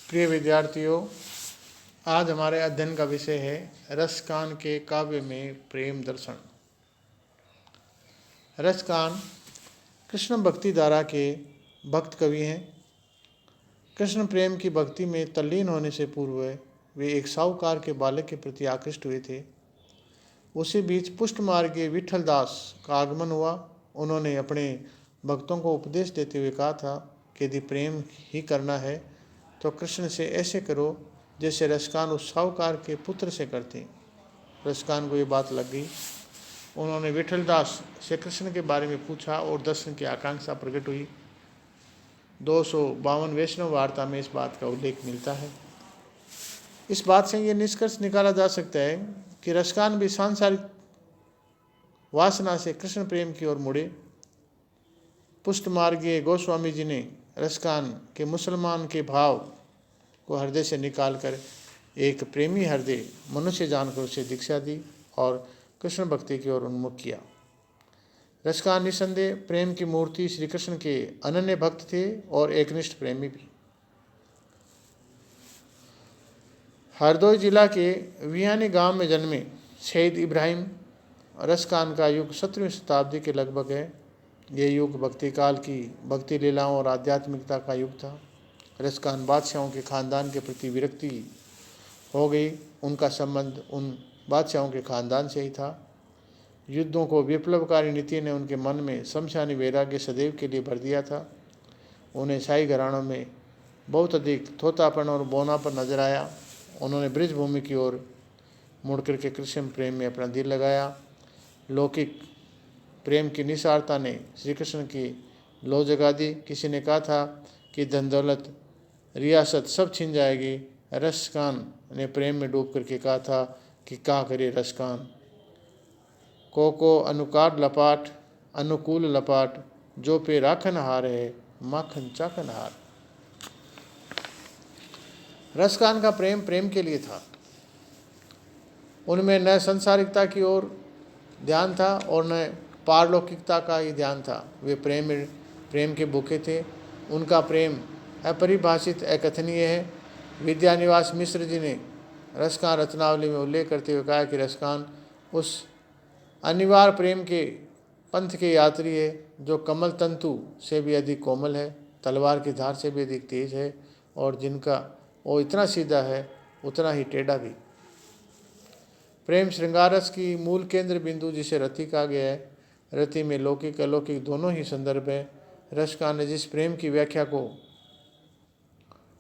प्रिय विद्यार्थियों, आज हमारे अध्ययन का विषय है रसकान के काव्य में प्रेम दर्शन। रसकान कृष्ण भक्ति धारा के भक्त कवि हैं। कृष्ण प्रेम की भक्ति में तल्लीन होने से पूर्व वे एक साहूकार के बालक के प्रति आकृष्ट हुए थे। उसी बीच पुष्ट मार्गीय विठल दास का आगमन हुआ। उन्होंने अपने भक्तों को उपदेश देते हुए कहा था कि यदि प्रेम ही करना है तो कृष्ण से ऐसे करो जैसे रसकान उस साहूकार के पुत्र से करते। रसकान को ये बात लग गई। उन्होंने विठल दास से कृष्ण के बारे में पूछा और दर्शन की आकांक्षा प्रकट हुई। 252 वैष्णव वार्ता में इस बात का उल्लेख मिलता है। इस बात से ये निष्कर्ष निकाला जा सकता है कि रसकान भी सांसारिक वासना से कृष्ण प्रेम की ओर मुड़े। पुष्ट मार्गीय गोस्वामी जी ने रसकान के मुसलमान के भाव को हृदय से निकालकर एक प्रेमी हृदय मनुष्य जानकर उसे दीक्षा दी और कृष्ण भक्ति की ओर उन्मुख किया। रसकान निसंदेह प्रेम की मूर्ति श्री कृष्ण के अनन्य भक्त थे और एकनिष्ठ प्रेमी भी। हरदोई जिला के वियानी गांव में जन्मे शहीद इब्राहिम रसकान का युग 17वीं शताब्दी के लगभग है। ये युग भक्ति काल की भक्ति लीलाओं और आध्यात्मिकता का युग था। रसकान बादशाहों के खानदान के प्रति विरक्ति हो गई। उनका संबंध उन बादशाहों के खानदान से ही था। युद्धों को विप्लवकारी नीति ने उनके मन में शमशानी वैराग्य सदैव के लिए भर दिया था। उन्हें शाही घरानों में बहुत अधिक थोतापन और बौनापन नजर आया। उन्होंने ब्रजभूमि की ओर मुड़ करके कृष्ण प्रेम में अपना दिल लगाया। लौकिक प्रेम की निसारता ने श्री कृष्ण की लो जगा दी। किसी ने कहा था कि धन दौलत रियासत सब छिन जाएगी। रसकान ने प्रेम में डूब करके कहा था कि क्या करे रसकान, को अनुकाट लपाट अनुकूल लपाट, जो पे राखन हार है माखन चाखन हार। रसकान का प्रेम प्रेम के लिए था। उनमें न संसारिकता की ओर ध्यान था और न पारलौकिकता का ही ध्यान था। वे प्रेम के भूखे थे। उनका प्रेम अपरिभाषित अकथनीय है। विद्यानिवास मिश्र जी ने रसकान रत्नावली में उल्लेख करते हुए कहा कि रसकान उस अनिवार्य प्रेम के पंथ के यात्री है जो कमल तंतु से भी अधिक कोमल है, तलवार की धार से भी अधिक तेज है और जिनका वो इतना सीधा है उतना ही टेढ़ा भी। प्रेम श्रृंगारस की मूल केंद्र बिंदु जिसे रति कहा गया है। रति में लौकिक अलौकिक दोनों ही संदर्भ है। रसकान ने जिस प्रेम की व्याख्या को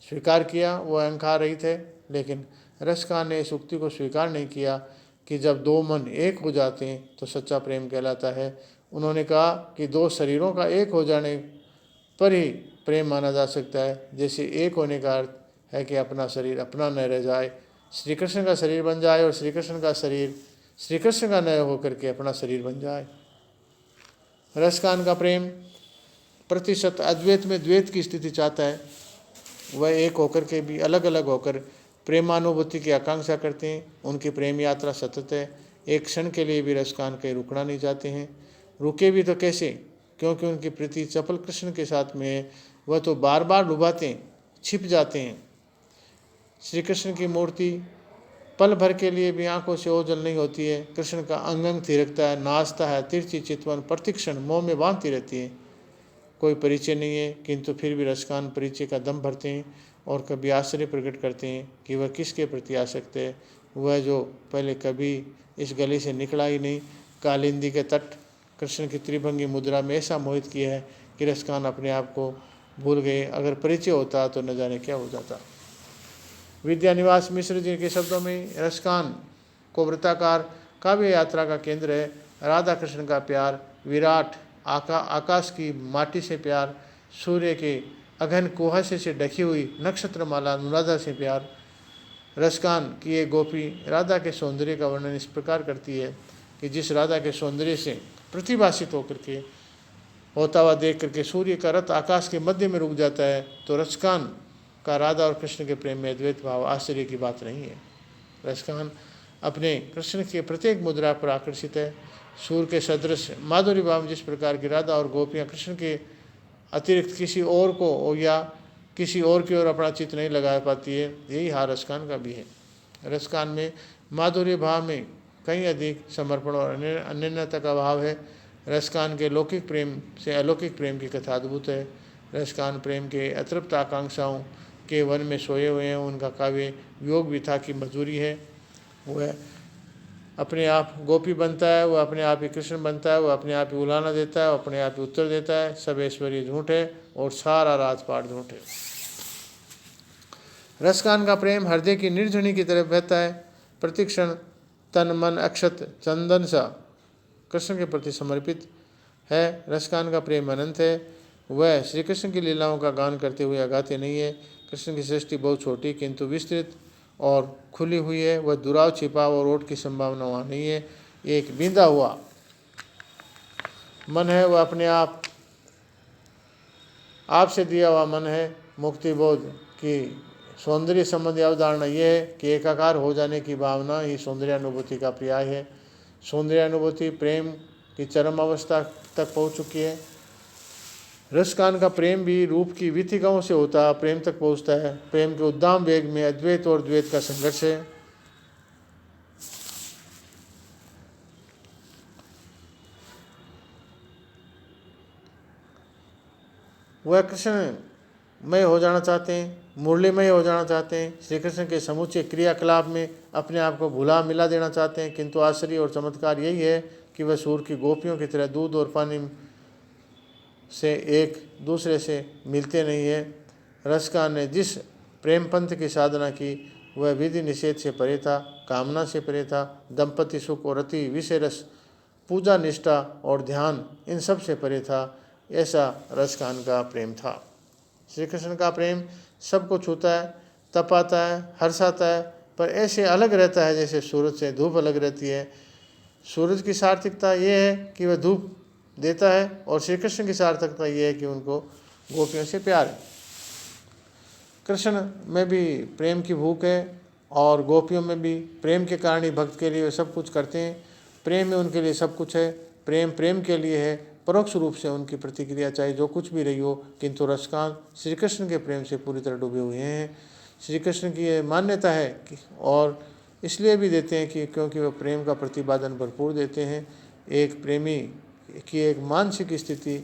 स्वीकार किया वह अहंकार रहित है, लेकिन रसकान ने इस उक्ति को स्वीकार नहीं किया कि जब दो मन एक हो जाते हैं तो सच्चा प्रेम कहलाता है। उन्होंने कहा कि दो शरीरों का एक हो जाने पर ही प्रेम माना जा सकता है। जैसे एक होने का अर्थ है कि अपना शरीर अपना न रह जाए, श्री कृष्ण का शरीर बन जाए और श्री कृष्ण का शरीर श्री कृष्ण का न होकर के अपना शरीर बन जाए। रसकान का प्रेम प्रतिशत अद्वैत में द्वैत की स्थिति चाहता है। वह एक होकर के भी अलग अलग होकर प्रेमानुभूति की आकांक्षा करते हैं। उनकी प्रेम यात्रा सतत है। एक क्षण के लिए भी रसकान कहीं रुकना नहीं चाहते हैं। रुके भी तो कैसे, क्योंकि उनकी प्रीति चपल कृष्ण के साथ में है। वह तो बार बार डुबाते हैं, छिप जाते हैं। श्री कृष्ण की मूर्ति पल भर के लिए भी आंखों से ओझल नहीं होती है। कृष्ण का अंग अंग थिरकता है, नाचता है, तिरछी चितवन प्रतिक्षण मोह में बांधती रहती है। कोई परिचय नहीं है, किंतु फिर भी रसकान परिचय का दम भरते हैं और कभी आश्चर्य प्रकट करते हैं कि वह किसके प्रति आसक्त है। वह जो पहले कभी इस गली से निकला ही नहीं। कालिंदी के तट कृष्ण की त्रिभंगी मुद्रा में ऐसा मोहित किया है कि रसकान अपने आप को भूल गए। अगर परिचय होता तो न जाने क्या हो जाता। विद्यानिवास मिश्र जी के शब्दों में रसकान को वृत्ताकार काव्य यात्रा का केंद्र है। राधा कृष्ण का प्यार, विराट आकाश की माटी से प्यार, सूर्य के अघन कुहासे से ढकी हुई नक्षत्रमाला अनुराधा से प्यार। रसकान की ये गोपी राधा के सौंदर्य का वर्णन इस प्रकार करती है कि जिस राधा के सौंदर्य से प्रतिभाषित होकर के होता हुआ देख करके सूर्य का रथ आकाश के मध्य में रुक जाता है, तो रसकान का राधा और कृष्ण के प्रेम में अद्वैत भाव आश्चर्य की बात नहीं है। रसकान अपने कृष्ण के प्रत्येक मुद्रा पर आकर्षित है। सूर्य के सदृश माधुरी भाव जिस प्रकार की राधा और गोपियाँ कृष्ण के अतिरिक्त किसी और को या किसी और की ओर अपना चित्त नहीं लगा पाती है। यही हाल रसकान का भी है। रसकान में माधुर्य भाव में कहीं अधिक समर्पण और अनन्यता का भाव है। रसकान के लौकिक प्रेम से अलौकिक प्रेम की कथा अद्भुत है। रसकान प्रेम के अतृप्त आकांक्षाओं के वन में सोए हुए हैं। उनका काव्य वियोग विथा की मजूरी है। वह अपने आप गोपी बनता है, वह अपने आप ही कृष्ण बनता है, वह अपने आप ही उलाना देता है, अपने आप ही उत्तर देता है। सब ऐश्वर्य झूठ है और सारा राजपाट झूठ है। रसकान का प्रेम हृदय की निर्झरणी की तरफ बहता है। प्रतिक्षण तन मन अक्षत चंदन सा कृष्ण के प्रति समर्पित है। रसकान का प्रेम अनंत है। वह श्री कृष्ण की लीलाओं का गान करते हुए अगाते नहीं है। कृष्ण की सृष्टि बहुत छोटी किंतु विस्तृत और खुली हुई है। वह दुराव छिपाव और ओट की संभावना वहाँ नहीं है। एक बींदा हुआ मन है, वह अपने आप से दिया हुआ मन है। मुक्ति बोध की सौंदर्य संबंधी अवधारणा यह है कि एकाकार हो जाने की भावना ही सौंदर्यानुभूति का पर्याय है। सौंदर्यानुभूति प्रेम की चरम अवस्था तक पहुँच चुकी है। रसकान का प्रेम भी रूप की विथिकाओं से होता प्रेम तक पहुँचता है। प्रेम के उद्दाम वेग में अद्वैत और द्वैत का संघर्ष है। वह कृष्णमय हो जाना चाहते हैं, मुरलीमय हो जाना चाहते हैं। श्री कृष्ण के समूचे क्रियाकलाप में अपने आप को भुला मिला देना चाहते हैं। किंतु आश्चर्य और चमत्कार यही है कि वह सूर की गोपियों की तरह दूध और पानी से एक दूसरे से मिलते नहीं है। रसकान ने जिस प्रेम पंथ की साधना की वह विधि निषेध से परे था, कामना से परे था। दंपति सुख और अति विषय रस, पूजा निष्ठा और ध्यान, इन सब से परे था। ऐसा रसकान का प्रेम था। श्री कृष्ण का प्रेम सबको छूता है, तपाता है, हर्षाता है, पर ऐसे अलग रहता है जैसे सूरज से धूप अलग रहती है। सूरज की सार्थकता ये है कि वह धूप देता है और श्री कृष्ण की सार्थकता ये है कि उनको गोपियों से प्यार है। कृष्ण में भी प्रेम की भूख है और गोपियों में भी प्रेम के कारण ही भक्त के लिए वे सब कुछ करते हैं। प्रेम में उनके लिए सब कुछ है। प्रेम प्रेम के लिए है। परोक्ष रूप से उनकी प्रतिक्रिया चाहे जो कुछ भी रही हो, किंतु रसकान श्री कृष्ण के प्रेम से पूरी तरह डूबे हुए हैं। श्री कृष्ण की ये मान्यता है कि और इसलिए भी देते हैं कि क्योंकि वह प्रेम का प्रतिपादन भरपूर देते हैं। एक प्रेमी की एक मानसिक स्थिति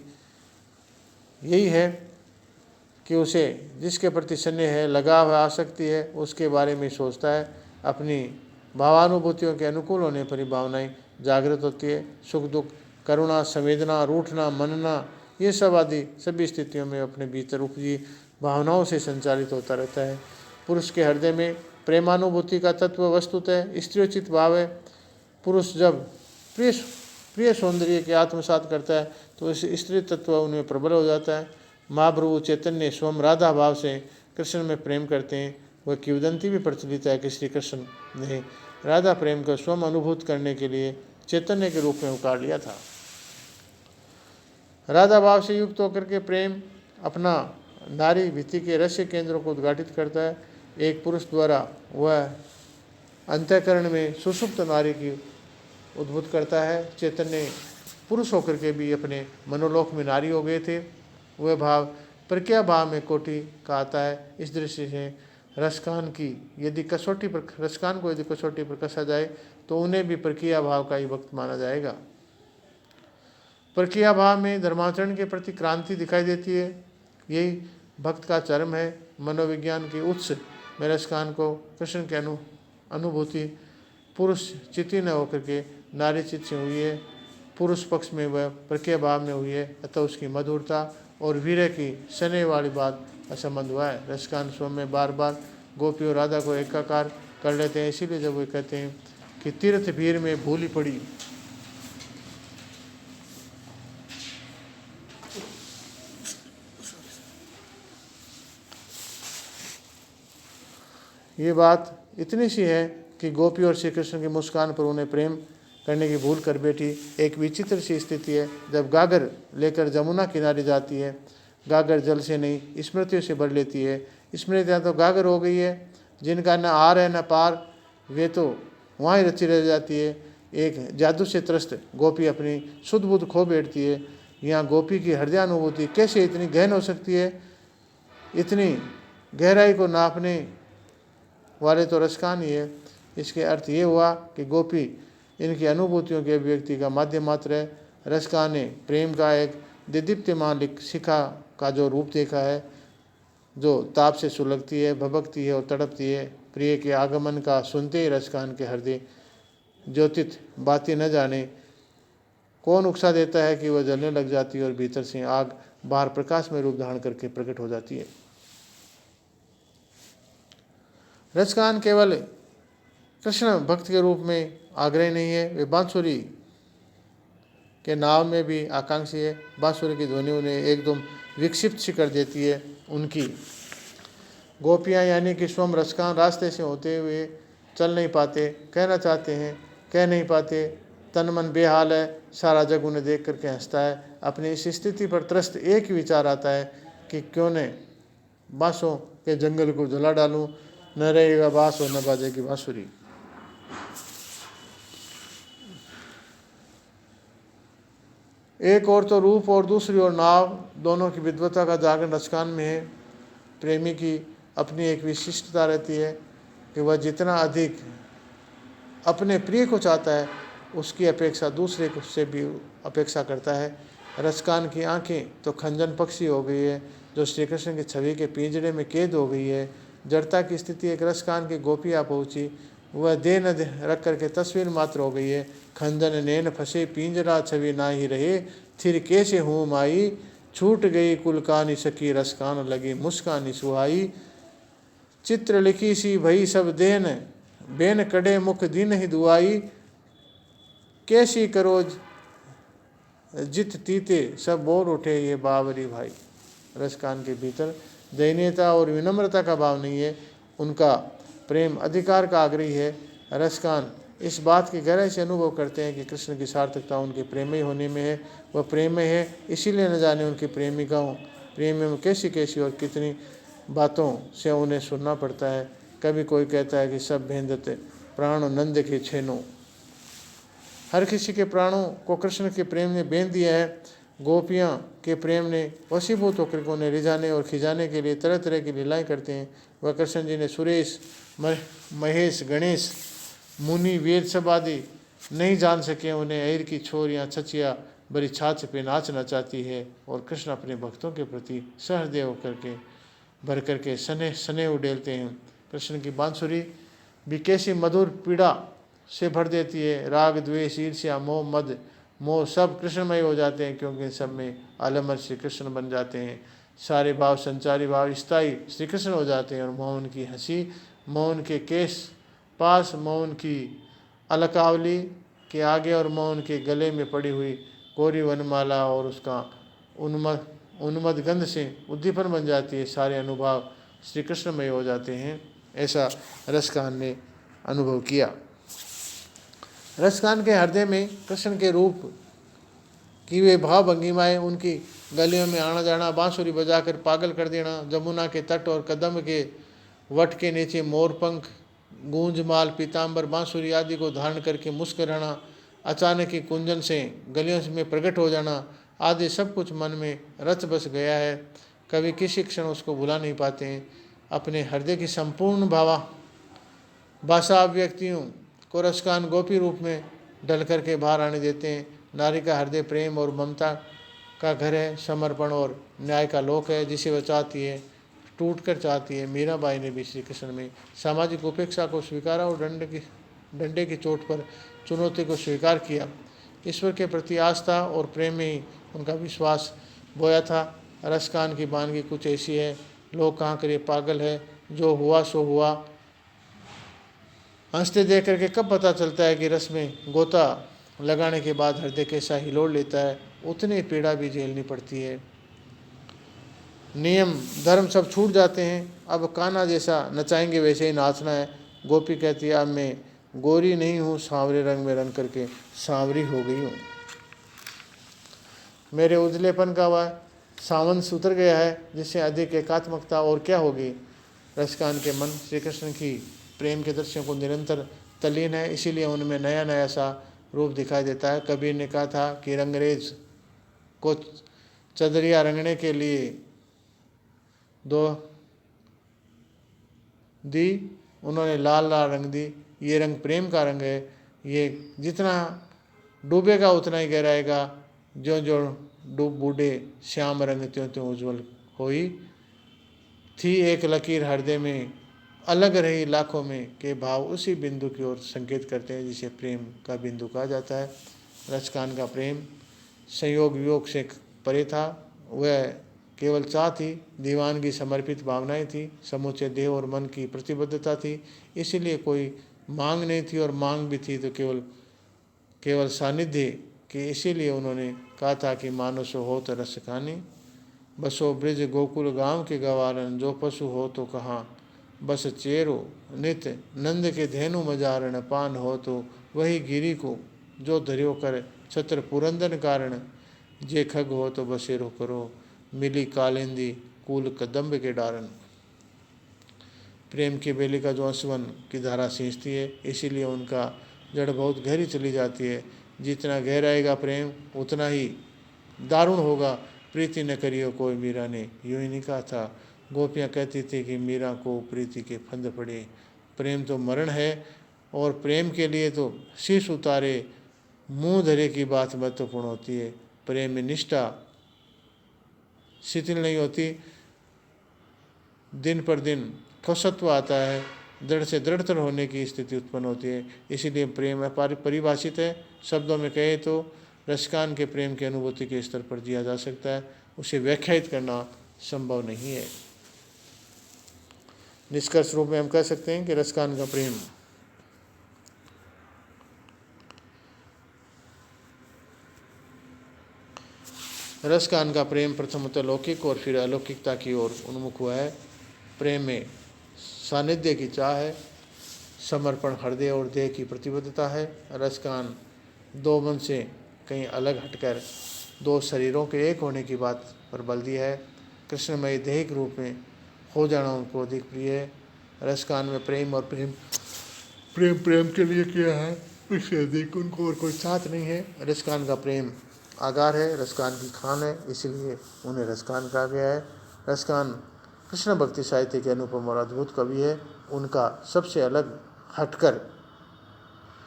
यही है कि उसे जिसके प्रति स्नेह है, लगाव है, आसक्ति है, उसके बारे में सोचता है। अपनी भावानुभूतियों के अनुकूल होने पर ही भावनाएं जागृत होती है। सुख दुख, करुणा, संवेदना, रूठना, मनना, ये सब आदि सभी स्थितियों में अपने भीतर उपजी भावनाओं से संचालित होता रहता है। पुरुष के हृदय में प्रेमानुभूति का तत्व वस्तुतः स्त्रीचित भाव है। पुरुष जब प्रिय सौंदर्य के आत्मसात करता है तो इस स्त्री तत्व उनमें प्रबल हो जाता है। महाप्रभु चैतन्य स्वयं राधा भाव से कृष्ण में प्रेम करते हैं। वह किंवदंती भी प्रचलित है कि श्री कृष्ण ने राधा प्रेम को स्वयं अनुभूत करने के लिए चैतन्य के रूप में उतार लिया था। राधा भाव से युक्त होकर के प्रेम अपना नारी भीति के रहस्य केंद्रों को उद्घाटित करता है। एक पुरुष द्वारा वह अंतःकरण में सुषुप्त नारी की उद्भूत करता है। चैतन्य पुरुष होकर के भी अपने मनोलोक में नारी हो गए थे। वह भाव प्रज्ञा भाव में कोटि का आता है। इस दृष्टि से रसकान को यदि कसौटी पर कसा जाए तो उन्हें भी प्रक्रिया भाव का ही भक्त माना जाएगा। प्रक्रिया भाव में धर्माचरण के प्रति क्रांति दिखाई देती है। यही भक्त का चरम है। मनोविज्ञान के उच्च में रसकान को कृष्ण की अनुभूति पुरुष चित्ती न होकर के नारी चित्त से हुई है। पुरुष पक्ष में वह प्रक्रिया भाव में हुई है, अतः उसकी मधुरता और वीर्य की स्नेह वाली बात असंबंध हुआ है। रसकान स्वयं में बार बार गोपी और राधा को एकाकार कर लेते हैं। इसीलिए जब वे कहते हैं कि तीर्थ भीड़ में भूली पड़ी, ये बात इतनी सी है कि गोपी और श्री कृष्ण की मुस्कान पर उन्हें प्रेम करने की भूल कर बैठी। एक विचित्र सी स्थिति है जब गागर लेकर जमुना किनारे जाती है। गागर जल से नहीं स्मृतियों से भर लेती है। स्मृतियाँ तो गागर हो गई है, जिनका न आर है न पार, वे तो वहाँ ही रची रह जाती है। एक जादू से त्रस्त गोपी अपनी शुद्ध बुद्ध खो बैठती है। यहाँ गोपी की हृदयानुभूति कैसे इतनी गहन हो सकती है इतनी गहराई को नापने वाले तो रसकान ही है। इसके अर्थ ये हुआ कि गोपी इनकी अनुभूतियों की अभिव्यक्ति का माध्यम मात्र है। रसकान ने प्रेम का एक दिदीप्यमान शिखा का जो रूप देखा है, जो ताप से सुलगती है, भभकती है और तड़पती है। प्रिय के आगमन का सुनते ही रसकान के हृदय ज्योतित बातें न जाने कौन उकसा देता है कि वह जलने लग जाती है और भीतर से आग बाहर प्रकाश में रूप धारण करके प्रकट हो जाती है। रसकान केवल कृष्ण भक्त के रूप में आग्रह नहीं है, वे बांसुरी के नाव में भी आकांक्षी है। बांसुरी की ध्वनि उन्हें एकदम विक्षिप्त सी कर देती है। उनकी गोपियाँ यानी कि स्वयं रसकान रास्ते से होते हुए चल नहीं पाते, कहना चाहते हैं कह नहीं पाते, तन मन बेहाल है। सारा जग उन्हें देख करके हंसता है। अपनी इस स्थिति पर त्रस्त एक ही विचार आता है कि क्यों न बांसों के जंगल को जला डालूं, न रहेगा बांस और न बाजेगी बांसुरी। एक और तो रूप और दूसरी ओर नाव, दोनों की विद्वता का जागरण रसकान में है। प्रेमी की अपनी एक विशिष्टता रहती है कि वह जितना अधिक अपने प्रिय को चाहता है उसकी अपेक्षा दूसरे को से भी अपेक्षा करता है। रसकान की आंखें तो खंजन पक्षी हो गई है, जो श्री कृष्ण की छवि के पिंजड़े में कैद हो गई है। जड़ता की स्थिति एक रसकान की गोपी आ पहुँची, वह देह न रख करके तस्वीर मात्र हो गई है। खंजन नैन फंसे पिंजरा छवि ना ही रहे, थिर कैसे हूँ माई, छूट गई कुलकानी सकी रसकान लगी मुस्कानी सुहाई। चित्र लिखी सी भई सब देन, बेन कड़े मुख दिन ही दुआई, कैसी करो जित तीते सब बोल उठे ये बावरी भाई। रसकान के भीतर दयनीयता और विनम्रता का भाव नहीं है, उनका प्रेम अधिकार का आग्रही है। रसकान इस बात की गहराई से अनुभव करते हैं कि कृष्ण की सार्थकता उनके प्रेमी होने में है। वह प्रेम में है, इसीलिए न जाने उनकी प्रेमिकाओं प्रेम में कैसी कैसी और कितनी बातों से उन्हें सुनना पड़ता है। कभी कोई कहता है कि सब भेंदते प्राण नंद के छेनो। हर किसी के प्राणों को कृष्ण के प्रेम ने बेंध दिया है। गोपियाँ के प्रेम ने वशीभूत होकर के उन्हें रिझाने और खिंचाने के लिए तरह तरह की लीलाएं करते हैं। वह कृष्ण जी ने सुरेश, महेश, गणेश, मुनि, वेद सब आदि नहीं जान सके उन्हें अहिर की छोरियाँ छचिया बड़ी छाछ पे नाचना चाहती है। और कृष्ण अपने भक्तों के प्रति सहृदय होकर के भर करके सने सने उडेलते हैं। कृष्ण की बांसुरी भी कैसी मधुर पीड़ा से भर देती है। राग, द्वेष, ईर्ष्या, मोह, मद, मोह सब कृष्णमय हो जाते हैं, क्योंकि सब में आलम्बर श्री कृष्ण बन जाते हैं। सारे भाव, संचारी भाव स्थायी श्री कृष्ण हो जाते हैं। और मोहन की हंसी, मोहन के केश पास, मोहन की अलकावली के आगे और मोहन के गले में पड़ी हुई कोरी वनमाला और उसका उन्मद गंध से उद्दीपन बन जाती है। सारे अनुभाव श्री कृष्णमय हो जाते हैं। ऐसा रसकान ने अनुभव किया। रसकान के हृदय में कृष्ण के रूप की वे भाव भंगिमाएँ, उनकी गलियों में आना जाना, बांसुरी बजाकर पागल कर देना, जमुना के तट और कदम के वट के नीचे मोरपंख, गूंजमाल, पीताम्बर, बांसुरी आदि को धारण करके मुस्कुराना, अचानक ही कुंजन से गलियों में प्रकट हो जाना आदि सब कुछ मन में रच बस गया है। कभी किसी क्षण उसको भुला नहीं पाते हैं। अपने हृदय की संपूर्ण भाषा अभिव्यक्तियों को रसकान गोपी रूप में ढल करके बाहर आने देते हैं। नारी का हृदय प्रेम और ममता का घर है, समर्पण और न्याय का लोक है, जिसे वह चाहती है, टूट कर चाहती है। मीराबाई ने भी श्री कृष्ण में सामाजिक उपेक्षा को स्वीकारा और डंडे की चोट पर चुनौती को स्वीकार किया। ईश्वर के प्रति आस्था और प्रेम में ही उनका विश्वास बोया था। रसकान की वानगी कुछ ऐसी है, लोग कहाँ करे पागल है, जो हुआ सो हुआ। हंसते देख करके कब पता चलता है कि रस में गोता लगाने के बाद हृदय कैसा हिलोड़ लेता है, उतनी पीड़ा भी झेलनी पड़ती है। नियम धर्म सब छूट जाते हैं। अब कान्हा जैसा नचाएंगे वैसे ही नाचना है। गोपी कहती है अब मैं गोरी नहीं हूँ, सांवरे रंग में रंग करके सांवरी हो गई हूँ। मेरे उजलेपन का वह सावंश उतर गया है, जिससे अधिक एकात्मकता और क्या होगी। रसकान के मन श्री कृष्ण की प्रेम के दृश्यों को निरंतर तल्लीन है, इसीलिए उनमें नया नया सा रूप दिखाई देता है। कबीर ने कहा था कि रंगरेज को चदरिया रंगने के लिए दो दी, उन्होंने लाल लाल रंग दी। ये रंग प्रेम का रंग है। ये जितना डूबेगा उतना ही गहराएगा, जो जो डूब बूढ़े श्याम रंग त्यों त्यों उज्जवल होई। थी एक लकीर हृदय में, अलग रही लाखों में, के भाव उसी बिंदु की ओर संकेत करते हैं जिसे प्रेम का बिंदु कहा जाता है। रसकान का प्रेम संयोग वियोग से परे था। वह केवल चाह थी, दीवानगी समर्पित भावनाएं थी, समूचे देह और मन की प्रतिबद्धता थी। इसीलिए कोई मांग नहीं थी, और मांग भी थी तो केवल केवल सानिध्य कि इसीलिए उन्होंने कहा था कि मानुष हो तो रस खानी, बसो ब्रिज गोकुल गांव के गवारन, जो पशु हो तो कहाँ बस चेरो नित, नंद के धेनु मजारण, पान हो तो वही गिरी को, जो धरियो कर छत्र पुरंदन कारण, जे खग हो तो बसेरो करो, मिली कालिंदी कूल कदम्ब के डारन। प्रेम की बेली का जो अंशवन की धारा सींचती है, इसीलिए उनका जड़ बहुत गहरी चली जाती है। जितना गहराएगा प्रेम उतना ही दारुण होगा। प्रीति न करियो कोई, मीरा ने यूं ही नहीं कहा था। गोपियाँ कहती थी कि मीरा को प्रीति के फंद पड़े। प्रेम तो मरण है, और प्रेम के लिए तो शीश उतारे मुंह धरे की बात महत्वपूर्ण होती है। प्रेम में निष्ठा शिथिल नहीं होती, दिन पर दिन ठोसत्व आता है, दृढ़ से दृढ़तर होने की स्थिति उत्पन्न होती है। इसीलिए प्रेम परिभाषित है। शब्दों में कहे तो रसकान के प्रेम की अनुभूति के स्तर पर जिया जा सकता है, उसे व्याख्यायित करना संभव नहीं है। निष्कर्ष रूप में हम कह सकते हैं कि रसकान का प्रेम रसकान का प्रेम प्रथमतः लौकिक और फिर अलौकिकता की ओर उन्मुख हुआ है। प्रेम में सानिध्य की चाह है, समर्पण हृदय और देह की प्रतिबद्धता है। रसकान दो मन से कहीं अलग हटकर दो शरीरों के एक होने की बात पर बल दिया है। कृष्णमय देहिक रूप में हो जाना उनको अधिक प्रिय है। रसकान में प्रेम और प्रेम के लिए किया है, इससे अधिक उनको और कोई साथ नहीं है। रसकान का प्रेम आगार है, रसकान की खान है, इसलिए उन्हें रसकान कहा गया है। रसकान कृष्ण भक्ति साहित्य के अनुपम और अद्भुत कवि है। उनका सबसे अलग हटकर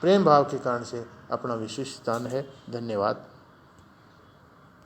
प्रेम भाव के कारण से अपना विशिष्ट स्थान है। धन्यवाद।